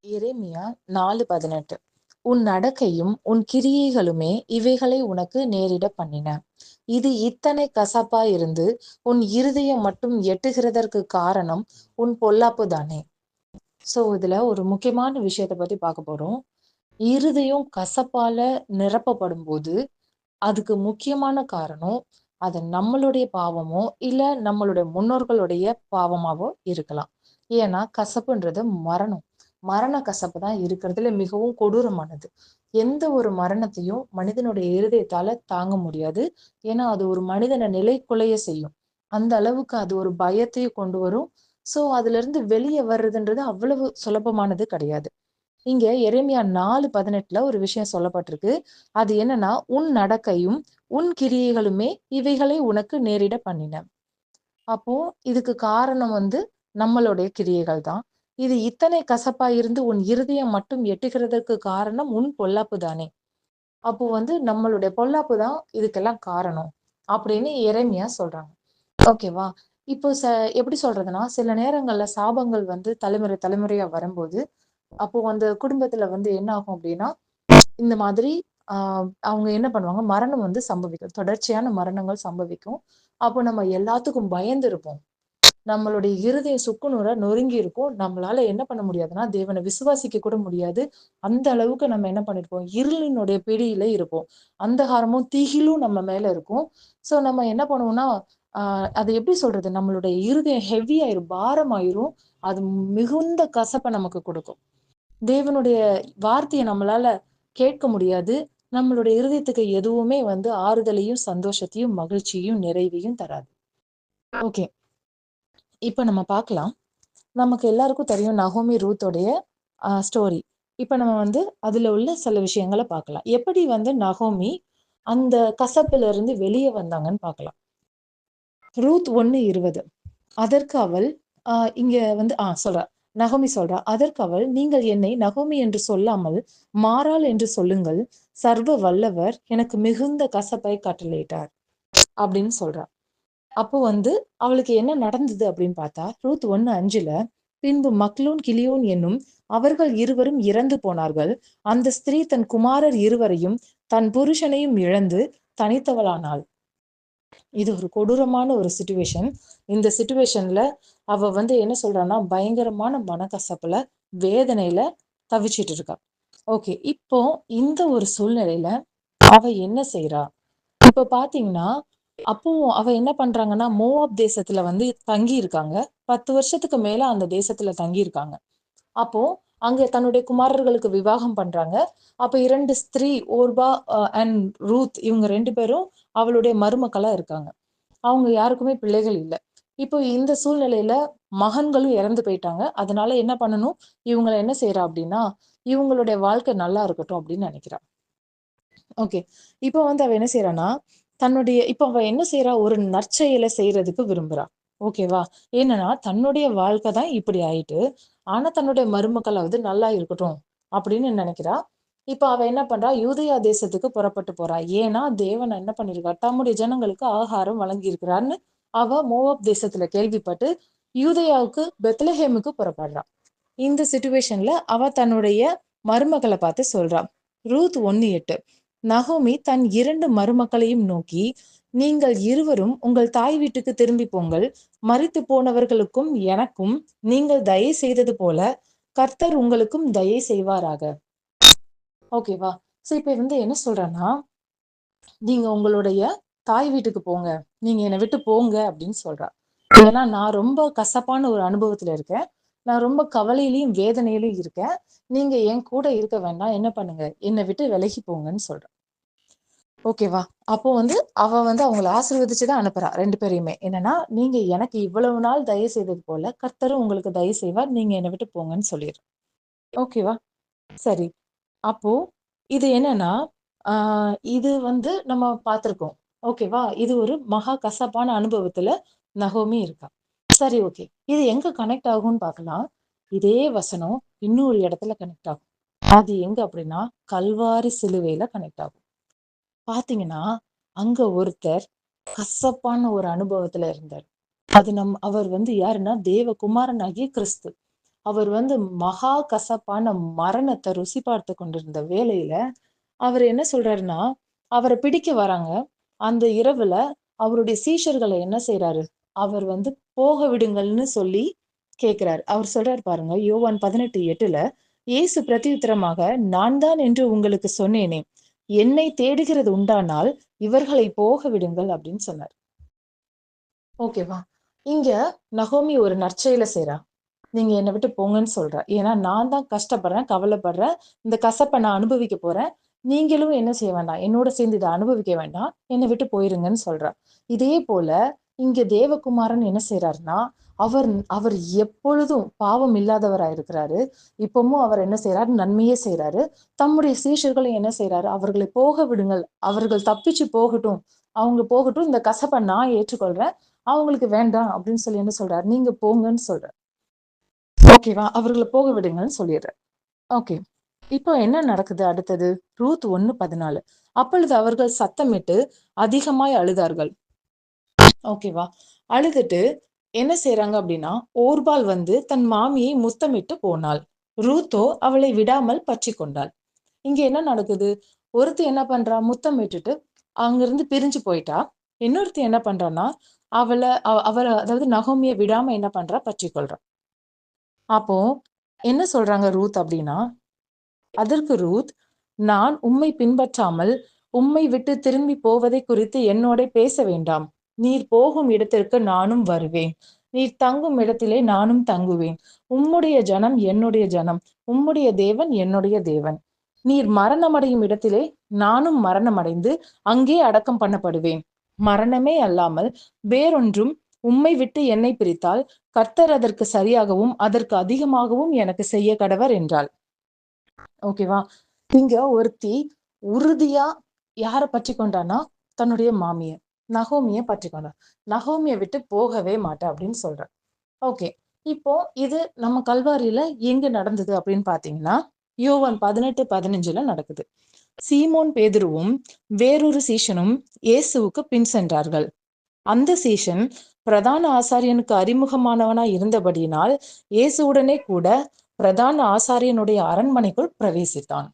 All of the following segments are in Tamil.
எரேமியா 4:18. உன் நடக்கையும் உன் கிரியைகளுமே இவைகளை உனக்கு நேரிட பண்ணின. இது இத்தனை கசப்பா இருந்து உன் இருதயம் மட்டும் எட்டுகிறதற்கு காரணம் உன் பொல்லாப்பு தானே. சோ இதுல ஒரு முக்கியமான விஷயத்த பத்தி பார்க்க போறோம். இருதயம் கசப்பால நிரப்பப்படும் போது அதுக்கு முக்கியமான காரணம் அது நம்மளுடைய பாவமோ இல்ல நம்மளுடைய முன்னோர்களுடைய பாவமாவோ இருக்கலாம். ஏன்னா கசப்புன்றது மரணம். மரண கசப்பு தான் இருக்கிறதுல மிகவும் கொடூரமானது. எந்த ஒரு மரணத்தையும் மனிதனுடைய இருதயத்தால தாங்க முடியாது. ஏன்னா அது ஒரு மனிதனை நிலைகுலைய செய்யும். அந்த அளவுக்கு அது ஒரு பயத்தையும் கொண்டு வரும். சோ அதுல இருந்து வெளியே வர்றதுன்றது அவ்வளவு சுலபமானது கிடையாது. இங்க எரேமியா 4:18 ஒரு விஷயம் சொல்லப்பட்டிருக்கு. அது என்னன்னா, உன் நடக்கையும் உன் கிரியைகளுமே இவைகளை உனக்கு நேரிட பண்ணின. அப்போ இதுக்கு காரணம் நம்மளுடைய கிரியைகள் தான். இது இத்தனை கசப்பா இருந்து உன் இருதயம் மட்டும் எட்டுகிறதற்கு காரணம் உன் பொல்லாப்பு தானே. அப்போ நம்மளுடைய பொல்லாப்பு தான் இதுக்கெல்லாம் காரணம் அப்படின்னு எரேமியா சொல்றாங்க. ஓகேவா? இப்போ எப்படி சொல்றதுன்னா, சில நேரங்கள்ல சாபங்கள் தலைமுறை தலைமுறையா வரும்போது, அப்போ அந்த குடும்பத்துல என்ன ஆகும் அப்படின்னா, இந்த மாதிரி அவங்க என்ன பண்ணுவாங்க, மரணம் சம்பவிக்கும். தொடர்ச்சியான மரணங்கள் சம்பவிக்கும். அப்போ நம்ம எல்லாத்துக்கும் பயந்து இருப்போம். நம்மளுடைய இருதயம் சுக்குநூறா நொறுங்கி இருக்கும். நம்மளால என்ன பண்ண முடியாதுன்னா, தேவனை விசுவாசிக்க கூட முடியாது. அந்த அளவுக்கு நம்ம என்ன பண்ணிருப்போம், இருளினுடைய பிடியில இருப்போம். அந்தகாரமும் திகிலும் நம்ம மேல இருக்கும். சோ நம்ம என்ன பண்ணுவோம்னா, அது எப்படி சொல்றது, நம்மளுடைய இருதயம் ஹெவி ஆயிரும், பாரமாயிரும். அது மிகுந்த கசப்பை நமக்கு கொடுக்கும். தேவனுடைய வார்த்தையை நம்மளால கேட்க முடியாது. நம்மளுடைய இருதயத்துக்கு எதுவுமே ஆறுதலையும் சந்தோஷத்தையும் மகிழ்ச்சியையும் நிறைவையும் தராது. ஓகே, இப்ப நம்ம பார்க்கலாம். நமக்கு எல்லாருக்கும் தெரியும் நகோமி ரூத்தோடைய ஸ்டோரி. இப்ப நம்ம அதுல உள்ள சில விஷயங்களை பார்க்கலாம். எப்படி நகோமி அந்த கசப்புல இருந்து வெளியே வந்தாங்கன்னு பார்க்கலாம். ரூத் 1:20. அதற்கு அவள் இங்க சொல்றா, நகோமி சொல்றா, அதற்கு அவள், நீங்கள் என்னை நகோமி என்று சொல்லாமல் மாறாள் என்று சொல்லுங்கள், சர்வ வல்லவர் எனக்கு மிகுந்த கசப்பை கட்டளையிட்டார் அப்படின்னு சொல்றா. அப்போ அவளுக்கு என்ன நடந்தது அப்படின்னு பார்த்தா, ரூத் 1:5, பின்பு மக்லூன் கிலியோன் என்னும் அவர்கள் இருவரும் இறந்து போனார்கள். அந்த ஸ்திரீ தன் குமாரர் இருவரையும் தன் புருஷனையும் இழந்து தனித்தவளானாள். இது ஒரு கொடூரமான ஒரு சிச்சுவேஷன். இந்த சிச்சுவேஷன்ல அவ என்ன சொல்றான்னா, பயங்கரமான மனக்கசப்புல வேதனையில தவிச்சிட்டு இருக்கா. ஓகே, இப்போ இந்த ஒரு சூழ்நிலையில அவ என்ன செய்யறா? இப்ப பாத்தீங்கன்னா, அப்போ அவ என்ன பண்றாங்கன்னா, மோவாப் தேசத்துல தங்கி இருக்காங்க. 10 வருஷத்துக்கு மேல அந்த தேசத்துல தங்கி இருக்காங்க. அப்போ அங்க தன்னுடைய குமாரர்களுக்கு விவாகம் பண்றாங்க. அப்ப 2 ஸ்திரீ, ஓர்பா அண்ட் ரூத், இவங்க 2 பேரும் அவளுடைய மருமக்களா இருக்காங்க. அவங்க யாருக்குமே பிள்ளைகள் இல்ல. இப்போ இந்த சூழ்நிலையில மகன்களும் இறந்து போயிட்டாங்க. அதனால என்ன பண்ணணும், இவங்களை என்ன செய்யறா அப்படின்னா, இவங்களுடைய வாழ்க்கை நல்லா இருக்கட்டும் அப்படின்னு நினைக்கிறா. ஓகே, இப்போ அவ என்ன செய்யறான்னா, இப்ப அவ என்ன செய்யறா, ஒரு நற்செயலை செய்யறதுக்கு விரும்புறா. ஓகேவா? என்னன்னா, தன்னுடைய வாழ்க்கை தான் இப்படி ஆயிட்டு, ஆனா தன்னுடைய மருமக்களாவது நல்லா இருக்கட்டும் அப்படின்னு நினைக்கிறா. இப்ப அவ என்ன பண்றா, யூதயா தேசத்துக்கு புறப்பட்டு போறா. ஏன்னா தேவன் என்ன பண்ணிருக்கா, தம்முடைய ஜனங்களுக்கு ஆகாரம் வழங்கி இருக்கிறான்னு அவ மோவாப் தேசத்துல கேள்விப்பட்டு யூதயாவுக்கு பெத்லஹேமுக்கு புறப்படுறா. இந்த சிச்சுவேஷன்ல அவ தன்னுடைய மருமகளை பார்த்து சொல்றா. ரூத் 1:8. நகோமி தன் 2 மருமக்களையும் நோக்கி, நீங்கள் இருவரும் உங்கள் தாய் வீட்டுக்கு திரும்பி போங்கள். மரித்து போனவர்களுக்கும் எனக்கும் நீங்கள் தயை செய்தது போல கர்த்தர் உங்களுக்கும் தயை செய்வாராக. ஓகேவா? சோ இப்ப என்ன சொல்றேன்னா, நீங்க உங்களுடைய தாய் வீட்டுக்கு போங்க, நீங்க என்னை விட்டு போங்க அப்படின்னு சொல்றா. ஏன்னா நான் ரொம்ப கசப்பான ஒரு அனுபவத்துல இருக்கேன். நான் ரொம்ப கவலையிலையும் வேதனையிலும் இருக்கேன். நீங்க என் கூட இருக்க வேண்டாம். என்ன பண்ணுங்க, என்னை விட்டு விலகி போங்கன்னு சொல்றேன். ஓகேவா? அப்போ அவ அவங்கள ஆசீர்வதிச்சுதான் அனுப்புறா 2 பேரையுமே. என்னன்னா, நீங்க எனக்கு இவ்வளவு நாள் தயவு செய்தது போல கர்த்தரும் உங்களுக்கு தயவு செய்வார். நீங்க என்னை விட்டு போங்கன்னு சொல்லிடுறேன். ஓகேவா? சரி. அப்போ இது என்னன்னா, இது நம்ம பார்த்திருக்கோம். ஓகேவா? இது ஒரு மகா கசப்பான அனுபவத்துல நகோமி இருக்கா. சரி, ஓகே. இது எங்க கனெக்ட் ஆகும்னு பார்க்கலாம். இதே வசனம் இன்னொரு இடத்துல கனெக்ட் ஆகும். அது எங்க அப்படின்னா, கல்வாரி சிலுவையில கனெக்ட் ஆகும். பாத்தீங்கன்னா, அங்க ஒருத்தர் கசப்பான ஒரு அனுபவத்துல இருந்தார். அது அவர் யாருன்னா, தேவகுமாரனாகிய கிறிஸ்து. அவர் வந்து மகா கசப்பான மரணத்தை ருசி பார்த்து கொண்டிருந்த வேளையில அவர் என்ன சொல்றாருன்னா, அவரை பிடிக்க வராங்க. அந்த இரவுல அவருடைய சீஷர்களை என்ன செய்றாரு, அவர் வந்து போக விடுங்கள்னு சொல்லி கேட்கிறாரு. அவர் சொல்றாரு பாருங்க, யோவான் 18:8, இயேசு பிரதியுத்தரமாக, நான் தான் என்று உங்களுக்கு சொன்னேனே, என்னை தேடுகிறது உண்டானால் இவர்களை போக விடுங்கள் அப்படின்னு சொன்னார். ஓகேவா? இங்க நகோமி ஒரு நற்செயலை செய்றா. நீங்க என்னை விட்டு போங்கன்னு சொல்றா. ஏன்னா நான் தான் கஷ்டப்படுறேன், கவலைப்படுறேன். இந்த கசப்ப நான் அனுபவிக்க போறேன். நீங்களும் என்ன செய்ய வேண்டாம். என்னோட சேர்ந்து இத அனுபவிக்க வேண்டாம். என்னை விட்டு போயிருங்கன்னு சொல்றா. இதே போல இங்க தேவகுமாரன் என்ன செய்றாருன்னா, அவர் அவர் எப்பொழுதும் பாவம் இல்லாதவரா இருக்கிறாரு. இப்பவும் அவர் என்ன செய்றாரு? நன்மையே செய்றாரு. தம்முடைய சீஷர்களை என்ன செய்றாரு? அவர்களை போக விடுங்கள். அவர்கள் தப்பிச்சு போகட்டும். அவங்க போகட்டும். இந்த கசப்ப நான் ஏற்றுக்கொள்றேன். அவங்களுக்கு வேண்டாம் அப்படின்னு சொல்லி என்ன சொல்றாரு? நீங்க போங்கன்னு சொல்றாரு. ஓகேவா? அவர்கள போக விடுங்கன்னு சொல்லிடுறார். ஓகே. இப்போ என்ன நடக்குது அடுத்தது? ரூத் 1:14. அப்பொழுது அவர்கள் சத்தமிட்டு அதிகமாய் அழுதார்கள். ஓகேவா? அழுதுட்டு என்ன செய்றாங்க அப்படின்னா, ஓர்பால் வந்து தன் மாமியை முத்தமிட்டு போனாள். ரூத்தோ அவளை விடாமல் பற்றிக் கொண்டாள். இங்க என்ன நடக்குது? ஒருத்தி என்ன பண்றா? முத்தமிட்டுட்டு அங்கிருந்து பிரிஞ்சு போயிட்டா. இன்னொருத்தி என்ன பண்றான்னா, அவள அதாவது நகோமிய விடாம என்ன பண்றா? பற்றிக் கொள்றா. அப்போ என்ன சொல்றாங்க ரூத் அப்படின்னா, அதற்கு ரூத், நான் உம்மை பின்பற்றாமல் உம்மை விட்டு திரும்பி போவதை குறித்து என்னோட பேச வேண்டாம். நீர் போகும் இடத்திற்கு நானும் வருவேன். நீர் தங்கும் இடத்திலே நானும் தங்குவேன். உம்முடைய ஜனம் என்னுடைய ஜனம், உம்முடைய தேவன் என்னுடைய தேவன். நீர் மரணமடையும் இடத்திலே நானும் மரணமடைந்து அங்கே அடக்கம் பண்ணப்படுவேன். மரணமே அல்லாமல் வேறொன்றும் உம்மை விட்டு என்னை பிரித்தால் கர்த்தர் அதற்கு சரியாகவும் அதற்கு அதிகமாகவும் எனக்கு செய்ய கடவர் என்றாள். ஓகேவா? இங்க ஒருத்தி உறுதியா யார பற்றி கொண்டான்னா, தன்னுடைய மாமிய நகோமிய பற்றி கொண்டா. நகோமிய விட்டு போகவே மாட்டேன் அப்படின்னு சொல்றா. ஓகே. இப்போ இது நம்ம கல்வாரியில எங்க நடந்தது அப்படின்னு பாத்தீங்கன்னா, யோவான் 18:15 நடக்குது. சீமோன் பேதுருவும் வேறொரு சீஷனும் இயேசுவுக்கு பின் சென்றார்கள். அந்த சீஷன் பிரதான ஆசாரியனுக்கு அறிமுகமானவனா இருந்தபடியினால் இயேசுவுடனே கூட பிரதான ஆசாரியனுடைய அரண்மனைக்குள் பிரவேசித்தான்.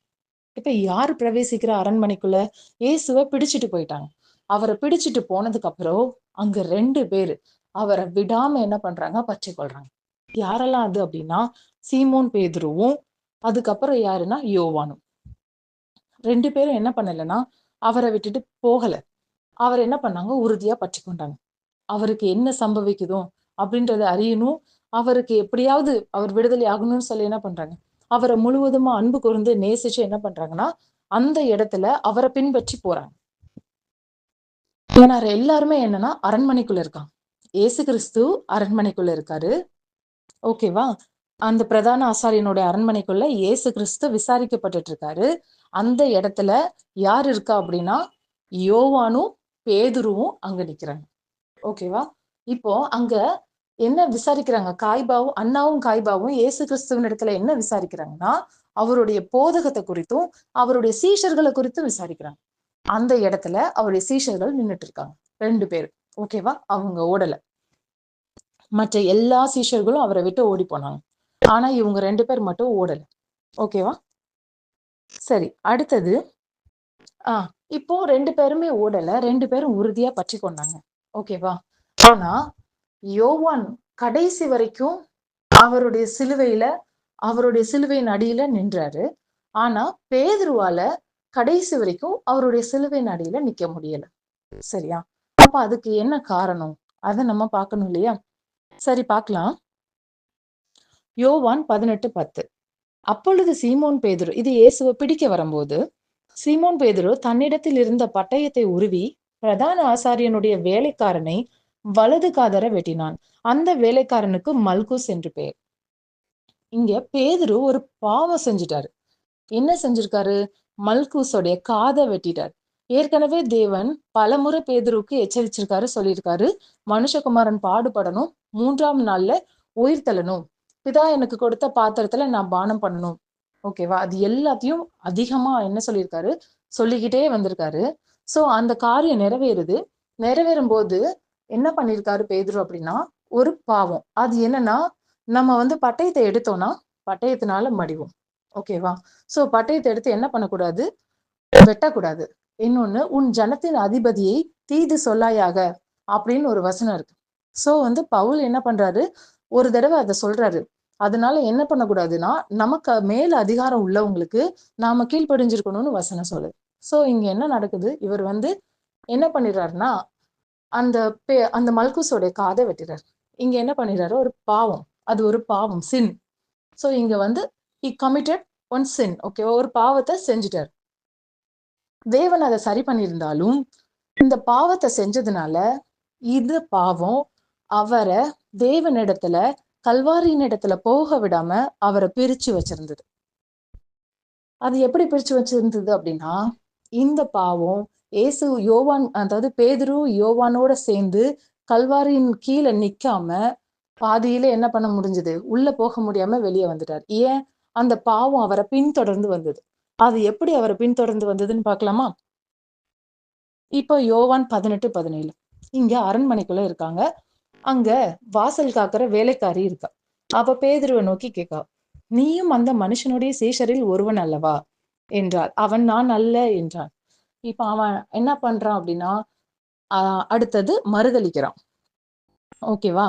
இப்ப யாரு பிரவேசிக்கிற அரண்மனைக்குள்ள? இயேசுவை பிடிச்சிட்டு போயிட்டாங்க. அவரை பிடிச்சிட்டு போனதுக்கு அப்புறம் அங்க 2 பேரு அவரை விடாம என்ன பண்றாங்க? பற்றி கொள்றாங்க. யாரெல்லாம் அது அப்படின்னா, சீமோன் பேதுருவும், அதுக்கப்புறம் யாருன்னா யோவானும். 2 பேரும் என்ன பண்ணலன்னா, அவரை விட்டுட்டு போகல. அவர் என்ன பண்ணாங்க? உறுதியா பற்றி கொண்டாங்க. அவருக்கு என்ன சம்பவிக்குதோ அப்படின்றத அறியணும். அவருக்கு எப்படியாவது அவர் விடுதலை ஆகணும்னு சொல்லி என்ன பண்றாங்க? அவரை முழுவதுமா அன்பு கூர்ந்து நேசிச்சு என்ன பண்றாங்கன்னா, அந்த இடத்துல அவரை பின்பற்றி போறாங்க. ஏன்னா எல்லாருமே என்னன்னா அரண்மனைக்குள்ள இருக்காங்க. இயேசு கிறிஸ்து அரண்மனைக்குள்ள இருக்காரு. ஓகேவா? அந்த பிரதான ஆசாரியனுடைய அரண்மனைக்குள்ள இயேசு கிறிஸ்து விசாரிக்கப்பட்டுட்டு இருக்காரு. அந்த இடத்துல யார் இருக்கா அப்படின்னா, யோவானும் பேதுருவும் அங்க நிக்கிறாங்க. ஓகேவா? இப்போ அங்க என்ன விசாரிக்கிறாங்க? அண்ணாவும் காய்பாவும் இயேசு கிறிஸ்துவின் இடத்துல என்ன விசாரிக்கிறாங்கன்னா, அவருடைய போதகத்தை குறித்தும், அவருடைய சீஷர்களை குறித்தும் விசாரிக்கிறாங்க. அந்த இடத்துல அவருடைய சீஷர்கள் நின்னுட்டு இருக்காங்க. 2 பேரு. ஓகேவா? அவங்க ஓடல. மற்ற எல்லா சீஷர்களும் அவரை விட்டு ஓடி போனாங்க. ஆனா இவங்க 2 பேர் மட்டும் ஓடல. ஓகேவா? சரி. அடுத்தது இப்போ 2 பேருமே ஓடல. 2 பேரும் உறுதியா பற்றி கொண்டாங்க. ஓகேவா? ஆனா யோவான் கடைசி வரைக்கும் அவருடைய சிலுவையில அவருடைய சிலுவையின் அடியில நின்றாரு. ஆனா பேதுருவால கடைசி வரைக்கும் அவருடைய சிலுவையின் அடியில நிக்க முடியல. சரியா? அப்ப அதுக்கு என்ன காரணம்? அத நம்ம பார்க்கணும் இல்லையா? சரி பார்க்கலாம். யோவான் 18:10. அப்பொழுது சீமோன் பேதுரு இது இயேசுவை பிடிக்க வரும்போது, சீமோன் பேதுரு தன்னிடத்தில் இருந்த பட்டயத்தை உருவி பிரதான ஆசாரியனுடைய வேலைக்காரனை வலது காதர வெட்டினான். அந்த வேலைக்காரனுக்கு மல்குஸ் என்று பெயர். இங்க பேதுரு ஒரு பாவம் செஞ்சுட்டாரு. என்ன செஞ்சிருக்காரு? மல்குஸோடைய காதை வெட்டிட்டார். ஏற்கனவே தேவன் பலமுறை பேதுருவுக்கு எச்சரிச்சிருக்காரு, சொல்லியிருக்காரு, மனுஷகுமாரன் பாடுபடணும், 3ஆம் நாள்ல உயிர் தள்ளணும், பிதா எனக்கு கொடுத்த பாத்திரத்துல நான் பானம் பண்ணணும். ஓகேவா? அது எல்லாத்தையும் அதிகமா என்ன சொல்லியிருக்காரு? சொல்லிக்கிட்டே வந்திருக்காரு. சோ அந்த காரியம் நிறைவேறுது. நிறைவேறும் போது என்ன பண்ணிருக்காரு பேதுரு அப்படின்னா, ஒரு பாவம். அது என்னன்னா, நம்ம பட்டயத்தை எடுத்தோம்னா பட்டயத்தினால மடிவோம். ஓகேவா? சோ பட்டயத்தை எடுத்து என்ன பண்ணக்கூடாது? வெட்டக்கூடாது. இன்னொன்னு, உன் ஜனத்தின் அதிபதியை தீது சொல்லாயாக அப்படின்னு ஒரு வசனம் இருக்கு. சோ பவுல் என்ன பண்றாரு? ஒரு தடவை அதை சொல்றாரு. அதனால என்ன பண்ணக்கூடாதுன்னா, நமக்கு மேல அதிகாரம் உள்ளவங்களுக்கு நாம கீழ்ப்படிஞ்சிருக்கணும்னு வசனம் சொல்லுது. சோ இங்க என்ன நடக்குது? இவர் என்ன பண்ணிடுறாருன்னா, அந்த அந்த மல்குஸோட காதை வெட்டிறாரு. இங்க என்ன பண்ணிடுறாரு? ஒரு பாவம். அது ஒரு பாவம், சின். சோ இங்க he committed one sin. Okay, ஒரு பாவத்தை செஞ்சுட்டாரு. தேவன் அதை சரி பண்ணியிருந்தாலும் இந்த பாவத்தை செஞ்சதுனால இது பாவம் அவரை தேவனிடத்துல, கல்வாரியின் இடத்துல போக விடாம அவரை பிரிச்சு வச்சிருந்தது. அது எப்படி பிரிச்சு வச்சிருந்தது அப்படின்னா, இந்த பாவம் ஏசு யோவான், அதாவது பேதுரு யோவானோட சேர்ந்து கல்வாரியின் கீழே நிக்காம பாதியில என்ன பண்ண முடிஞ்சது? உள்ள போக முடியாம வெளியே வந்துட்டார். ஏன்? அந்த பாவம் அவரை பின்தொடர்ந்து வந்தது. அது எப்படி அவரை பின்தொடர்ந்து வந்ததுன்னு பார்க்கலாமா? இப்போ யோவான் 18:17 இங்க அரண்மனைக்குள்ள இருக்காங்க. அங்க வாசல் காக்கிற வேலைக்காரி இருக்கா. அவ பேதுருவை நோக்கி கேட்கா, நீயும் அந்த மனுஷனுடைய சீஷரில் ஒருவன் அல்லவா என்றாள். அவன், நான் அல்ல என்றான். இப்ப அவன் என்ன பண்றான் அப்படின்னா, அடுத்தது மறுதளிக்கிறான். ஓகேவா?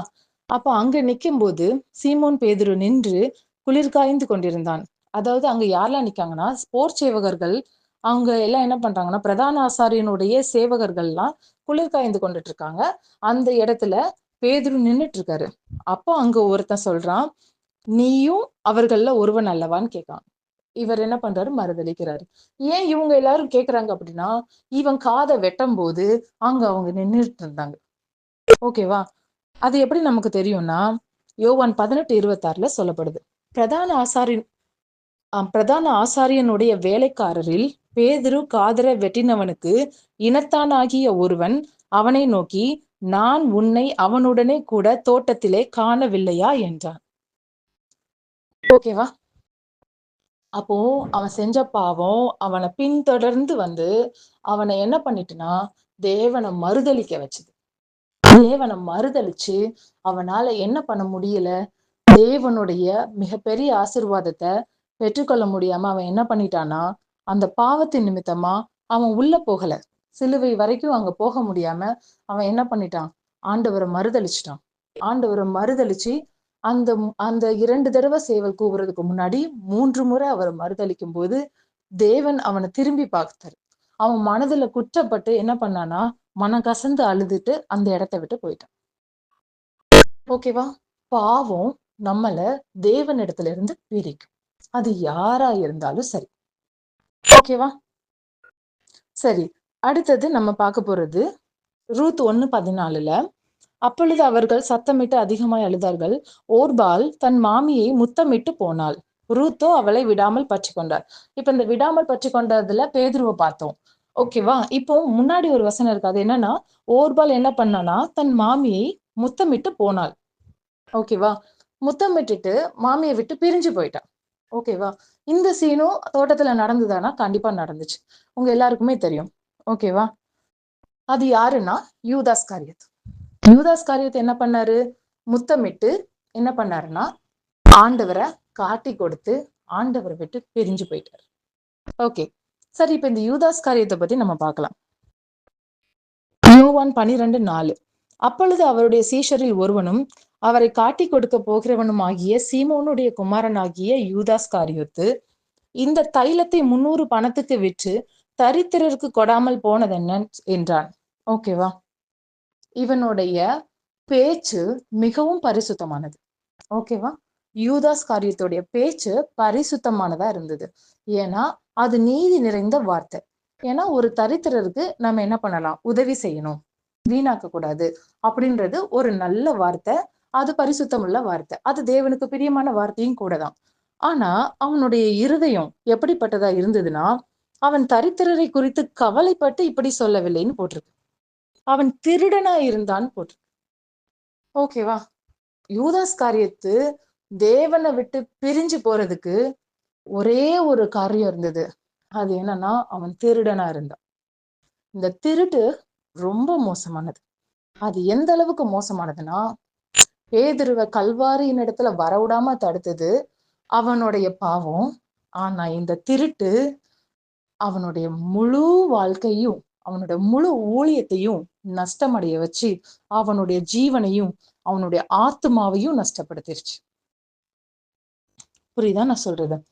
அப்ப அங்க நிக்கும் போது சீமோன் பேதுரு நின்று குளிர் காய்ந்து கொண்டிருந்தான். அதாவது அங்க யாரெல்லாம் நிக்காங்கன்னா, போர் சேவகர்கள் அவங்க எல்லாம் என்ன பண்றாங்கன்னா, பிரதான ஆசாரியனுடைய சேவகர்கள்லாம் குளிர் காய்ந்து கொண்டுட்டு இருக்காங்க. அந்த இடத்துல பேதுரு நின்னுட்டு இருக்காரு. அப்போ அங்க ஒருத்தன் சொல்றான், நீயும் அவர்கள்ல ஒருவன் அல்லவான்னு கேட்கான். இவர் என்ன பண்றாரு? மறுதளிக்கிறாரு. ஏன் இவங்க எல்லாரும் கேக்குறாங்க அப்படின்னா, இவன் காதை வெட்டும் போது அங்க அவங்க நின்றுட்டு இருந்தாங்க. ஓகேவா? அது எப்படி நமக்கு தெரியும்னா, யோவான் 18:26 சொல்லப்படுது. பிரதான ஆசாரியன் பிரதான ஆசாரியனுடைய வேலைக்காரரில் பேதுரு காதர வெட்டினவனுக்கு இனத்தானாகிய ஒருவன் அவனை நோக்கி, நான் உன்னை அவனுடனே கூட தோட்டத்திலே காணவில்லையா என்றான். ஓகேவா? அப்போ அவன் செஞ்ச பாவம் அவனை பின்தொடர்ந்து அவனை என்ன பண்ணிட்டுனா, தேவனை மறுதலிக்க வச்சது. தேவனை மறுதலிச்சு அவனால என்ன பண்ண முடியல? தேவனுடைய மிகப்பெரிய ஆசீர்வாதத்தை பெற்றுக்கொள்ள முடியாம அவன் என்ன பண்ணிட்டானா, அந்த பாவத்தின் நிமித்தமா அவன் உள்ள போகல. சிலுவை வரைக்கும் அங்க போக முடியாம அவன் என்ன பண்ணிட்டான்? ஆண்டவரை மறுதலிச்சிட்டான். ஆண்டவரை மறுதலிச்சு அந்த அந்த 2 தடவை சேவல் கூவுறதுக்கு முன்னாடி 3 முறை அவரை மறுதலிக்கும் போது தேவன் அவனை திரும்பி பார்த்தாரு. அவன் மனதுல குற்றப்பட்டு என்ன பண்ணானா, மனம் கசந்து அழுதுட்டு அந்த இடத்தை விட்டு போயிட்டான். ஓகேவா? பாவம் நம்மள தேவனிடத்துல இருந்து பிரிக்கும். அது யாரா இருந்தாலும் சரி. ஓகேவா? சரி, அடுத்தது நம்ம பார்க்க போறது ரூத் 1:14. அப்பொழுது அவர்கள் சத்தமிட்டு அதிகமாய் அழுதார்கள். ஓர்பால் தன் மாமியை முத்தமிட்டு போனாள். ரூத்தோ அவளை விடாமல் பற்றி கொண்டார். இப்ப இந்த விடாமல் பற்றி கொண்டதுல பேதுருவை பார்த்தோம். ஓகேவா? இப்போ முன்னாடி ஒரு வசனம் இருக்கு. அது என்னன்னா, ஓர்பால் என்ன பண்ணானா, தன் மாமியை முத்தமிட்டு போனாள். ஓகேவா? முத்தமிட்டுட்டு மாமியை விட்டு பிரிஞ்சு போயிட்டான். ஓகேவா? இந்த சீனும் தோட்டத்துல நடந்துதானா? கண்டிப்பா நடந்துச்சு. உங்க எல்லாருக்குமே தெரியும். ஓகேவா? அது யாருன்னா யூதாஸ் காரியத். யூதாஸ் காரியத் என்ன பண்ணாரு? முத்தமிட்டு என்ன பண்ணாருன்னா, ஆண்டவரை காட்டி கொடுத்து ஆண்டவரை விட்டு பிரிஞ்சு போயிட்டாரு. ஓகே, சரி, இப்ப இந்த யூதாஸ் காரியத்தை பத்தி நம்ம பார்க்கலாம். யோவான் 12:4. அப்பொழுது அவருடைய சீஷரில் ஒருவனும் அவரை காட்டி கொடுக்க போகிறவனும் ஆகிய சீமோனுடைய குமாரனாகிய யூதாஸ் காரியோத்து இந்த தைலத்தை 300 பணத்துக்கு விற்று தரித்திரருக்கு கொடாமல் போனதென்ன என்றான். ஓகேவா? இவனுடைய பேச்சு மிகவும் பரிசுத்தமானது. ஓகேவா? யூதாஸ் காரியத்துடைய பேச்சு பரிசுத்தமானதா இருந்தது. ஏன்னா அது நீதி நிறைந்த வார்த்தை. ஏன்னா ஒரு தரித்திரருக்கு நம்ம என்ன பண்ணலாம்? உதவி செய்யணும், வீணாக்க கூடாது அப்படின்றது ஒரு நல்ல வார்த்தை. அது பரிசுத்தம் உள்ள வார்த்தை. அது தேவனுக்கு பிரியமான வார்த்தையும் கூட தான். ஆனா அவனுடைய இருதயம் எப்படிப்பட்டதா இருந்ததுன்னா, அவன் தரித்திரரை குறித்து கவலைப்பட்டு இப்படி சொல்லவில்லைன்னு போட்டிருக்கு. அவன் திருடனா இருந்தான்னு போட்டிருக்கு. ஓகேவா? யூதாஸ் காரியத்து தேவனை விட்டு பிரிஞ்சு போறதுக்கு ஒரே ஒரு காரியம் இருந்தது. அது என்னன்னா, அவன் திருடனா இருந்தான். இந்த திருட்டு ரொம்ப மோசமானது. அது எந்த அளவுக்கு மோசமானதுன்னா, பேதுருவ கல்வாரியின் இடத்துல வரவிடாம தடுத்தது அவனுடைய பாவம். ஆனா இந்த திருட்டு அவனுடைய முழு வாழ்க்கையும், அவனுடைய முழு ஊழியத்தையும் நஷ்டமடைய வச்சு அவனுடைய ஜீவனையும் அவனுடைய ஆத்மாவையும் நஷ்டப்படுத்திருச்சு. புரியுதா நான் சொல்றது?